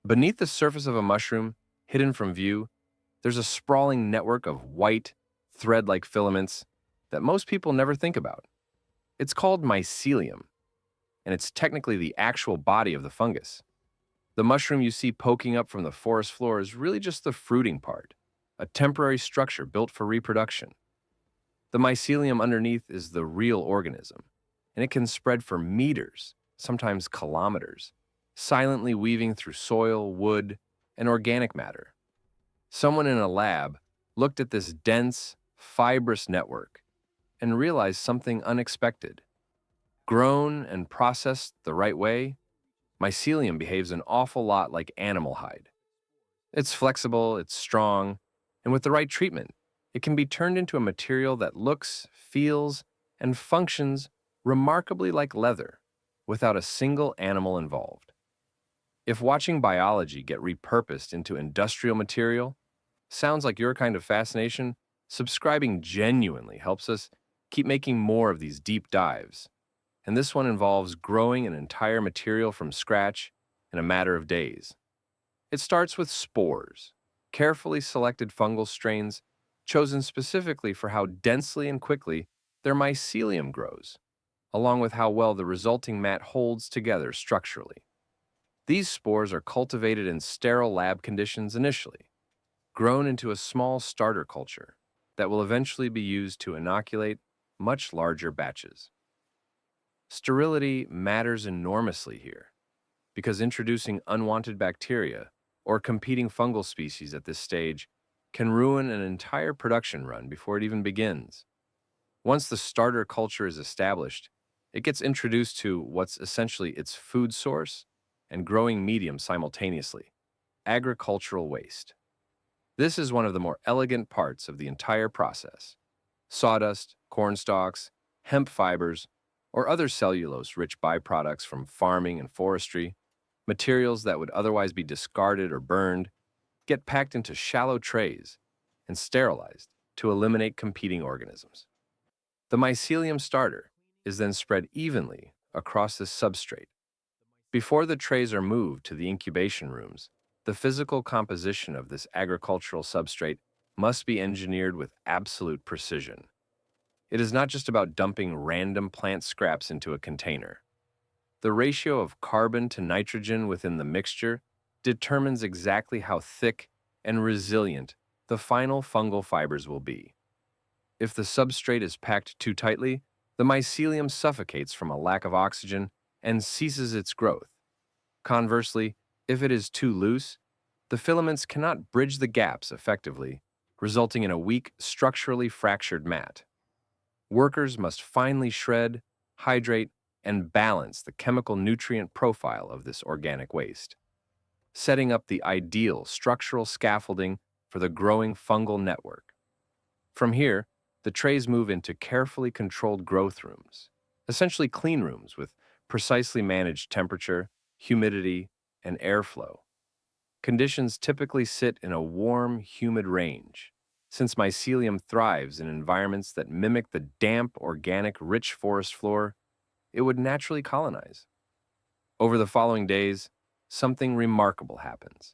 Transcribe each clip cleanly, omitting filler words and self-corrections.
Beneath the surface of a mushroom, hidden from view, there's a sprawling network of white, thread-like filaments that most people never think about. It's called mycelium, and it's technically the actual body of the fungus. The mushroom you see poking up from the forest floor is really just the fruiting part, a temporary structure built for reproduction. The mycelium underneath is the real organism, and it can spread for meters, sometimes kilometers, silently weaving through soil, wood, and organic matter. Someone in a lab looked at this dense, fibrous network and realized something unexpected. Grown and processed the right way, mycelium behaves an awful lot like animal hide. It's flexible, it's strong, and with the right treatment, it can be turned into a material that looks, feels, and functions remarkably like leather without a single animal involved. If watching biology get repurposed into industrial material sounds like your kind of fascination, subscribing genuinely helps us keep making more of these deep dives. And this one involves growing an entire material from scratch in a matter of days. It starts with spores, carefully selected fungal strains chosen specifically for how densely and quickly their mycelium grows, along with how well the resulting mat holds together structurally. These spores are cultivated in sterile lab conditions initially, grown into a small starter culture that will eventually be used to inoculate much larger batches. Sterility matters enormously here, because introducing unwanted bacteria or competing fungal species at this stage can ruin an entire production run before it even begins. Once the starter culture is established, it gets introduced to what's essentially its food source and growing medium simultaneously: agricultural waste. This is one of the more elegant parts of the entire process. Sawdust, corn stalks, hemp fibers, or other cellulose-rich byproducts from farming and forestry, materials that would otherwise be discarded or burned, get packed into shallow trays and sterilized to eliminate competing organisms. The mycelium starter is then spread evenly across this substrate. Before the trays are moved to the incubation rooms, the physical composition of this agricultural substrate must be engineered with absolute precision. It is not just about dumping random plant scraps into a container. The ratio of carbon to nitrogen within the mixture determines exactly how thick and resilient the final fungal fibers will be. If the substrate is packed too tightly, the mycelium suffocates from a lack of oxygen and ceases its growth. Conversely, if it is too loose, the filaments cannot bridge the gaps effectively, resulting in a weak, structurally fractured mat. Workers must finely shred, hydrate, and balance the chemical nutrient profile of this organic waste, setting up the ideal structural scaffolding for the growing fungal network. From here, the trays move into carefully controlled growth rooms, essentially clean rooms with precisely managed temperature, humidity, and airflow. Conditions typically sit in a warm, humid range, since mycelium thrives in environments that mimic the damp, organic, rich forest floor it would naturally colonize. Over the following days, something remarkable happens.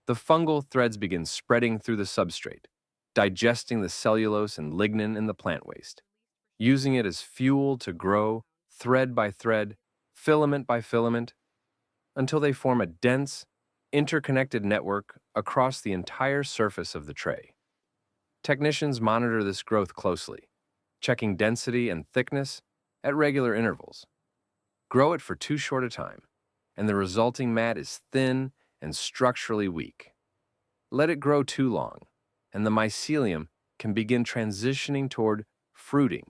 The fungal threads begin spreading through the substrate, digesting the cellulose and lignin in the plant waste, using it as fuel to grow, thread by thread, filament by filament, until they form a dense, interconnected network across the entire surface of the tray. Technicians monitor this growth closely, checking density and thickness at regular intervals. Grow it for too short a time, and the resulting mat is thin and structurally weak. Let it grow too long, and the mycelium can begin transitioning toward fruiting,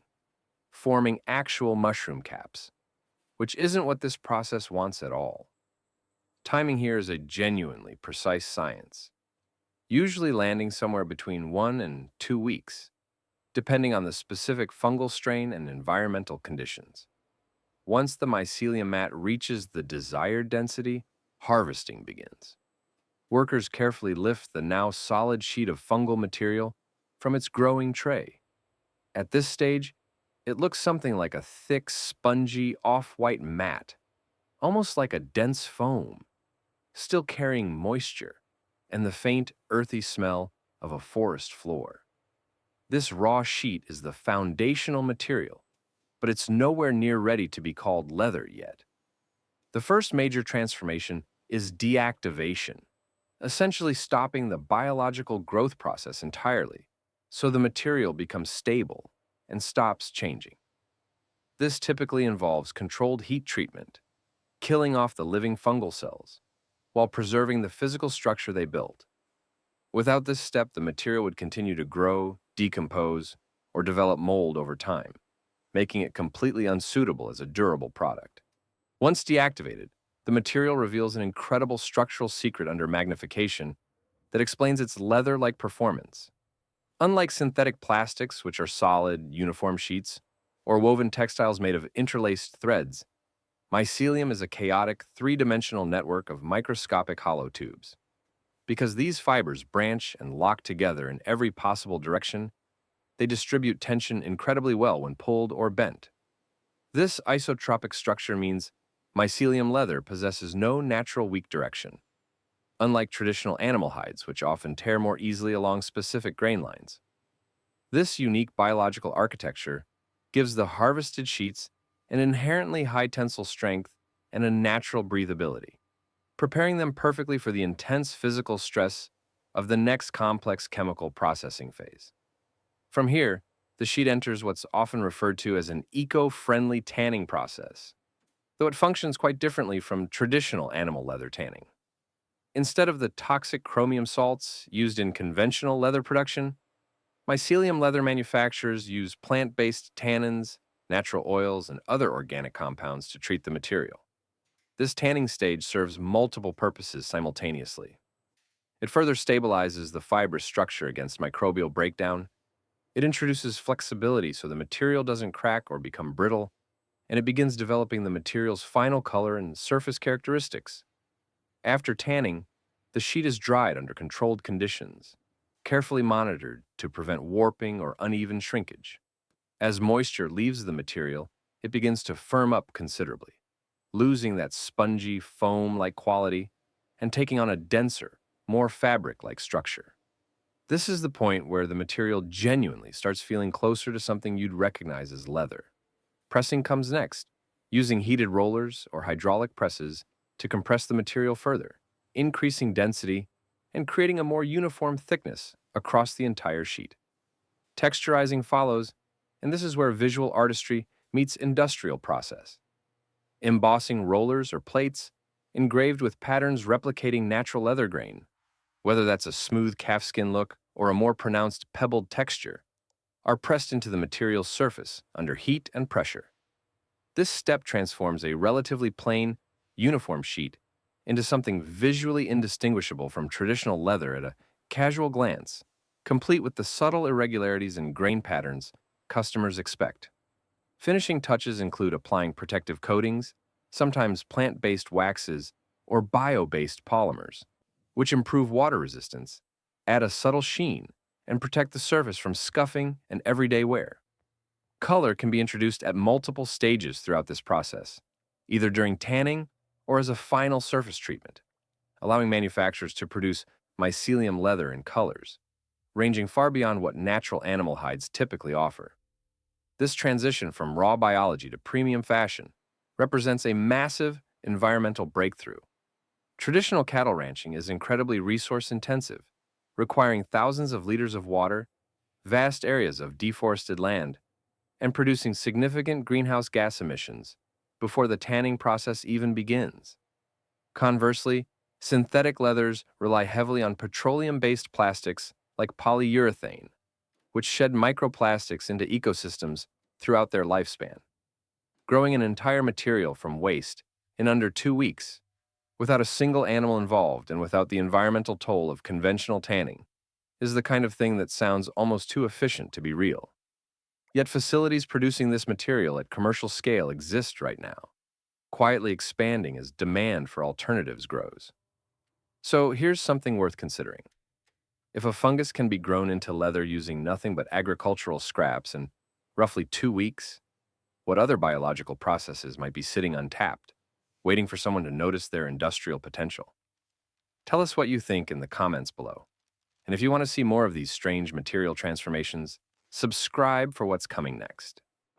forming actual mushroom caps, which isn't what this process wants at all. Timing here is a genuinely precise science, usually landing somewhere between 1 and 2 weeks, depending on the specific fungal strain and environmental conditions. Once the mycelium mat reaches the desired density, harvesting begins. Workers carefully lift the now solid sheet of fungal material from its growing tray. At this stage, it looks something like a thick, spongy, off-white mat, almost like a dense foam. still carrying moisture and the faint, earthy smell of a forest floor. This raw sheet is the foundational material, but it's nowhere near ready to be called leather yet. The first major transformation is deactivation, essentially stopping the biological growth process entirely, so the material becomes stable and stops changing. This typically involves controlled heat treatment, killing off the living fungal cells, while preserving the physical structure they built. Without this step, the material would continue to grow, decompose, or develop mold over time, making it completely unsuitable as a durable product. Once deactivated, the material reveals an incredible structural secret under magnification that explains its leather-like performance. Unlike synthetic plastics, which are solid, uniform sheets, or woven textiles made of interlaced threads, mycelium is a chaotic, three-dimensional network of microscopic hollow tubes. Because these fibers branch and lock together in every possible direction, they distribute tension incredibly well when pulled or bent. This isotropic structure means mycelium leather possesses no natural weak direction, unlike traditional animal hides, which often tear more easily along specific grain lines. This unique biological architecture gives the harvested sheets an inherently high tensile strength and a natural breathability, preparing them perfectly for the intense physical stress of the next complex chemical processing phase. From here, the sheet enters what's often referred to as an eco-friendly tanning process, though it functions quite differently from traditional animal leather tanning. Instead of the toxic chromium salts used in conventional leather production, mycelium leather manufacturers use plant-based tannins, natural oils, and other organic compounds to treat the material. This tanning stage serves multiple purposes simultaneously. It further stabilizes the fibrous structure against microbial breakdown. It introduces flexibility so the material doesn't crack or become brittle, and it begins developing the material's final color and surface characteristics. After tanning, the sheet is dried under controlled conditions, carefully monitored to prevent warping or uneven shrinkage. As moisture leaves the material, it begins to firm up considerably, losing that spongy, foam-like quality and taking on a denser, more fabric-like structure. This is the point where the material genuinely starts feeling closer to something you'd recognize as leather. Pressing comes next, using heated rollers or hydraulic presses to compress the material further, increasing density and creating a more uniform thickness across the entire sheet. Texturizing follows, and this is where visual artistry meets industrial process. Embossing rollers or plates, engraved with patterns replicating natural leather grain, whether that's a smooth calfskin look or a more pronounced pebbled texture, are pressed into the material's surface under heat and pressure. This step transforms a relatively plain, uniform sheet into something visually indistinguishable from traditional leather at a casual glance, complete with the subtle irregularities and grain patterns customers expect. Finishing touches include applying protective coatings, sometimes plant-based waxes or bio-based polymers, which improve water resistance, add a subtle sheen, and protect the surface from scuffing and everyday wear. Color can be introduced at multiple stages throughout this process, either during tanning or as a final surface treatment, allowing manufacturers to produce mycelium leather in colors, ranging far beyond what natural animal hides typically offer. This transition from raw biology to premium fashion represents a massive environmental breakthrough. Traditional cattle ranching is incredibly resource-intensive, requiring thousands of liters of water, vast areas of deforested land, and producing significant greenhouse gas emissions before the tanning process even begins. Conversely, synthetic leathers rely heavily on petroleum-based plastics like polyurethane, which shed microplastics into ecosystems throughout their lifespan. Growing an entire material from waste in under 2 weeks, without a single animal involved and without the environmental toll of conventional tanning, is the kind of thing that sounds almost too efficient to be real. Yet facilities producing this material at commercial scale exist right now, quietly expanding as demand for alternatives grows. So here's something worth considering. If a fungus can be grown into leather using nothing but agricultural scraps in roughly 2 weeks, what other biological processes might be sitting untapped, waiting for someone to notice their industrial potential? Tell us what you think in the comments below. And if you want to see more of these strange material transformations, subscribe for what's coming next.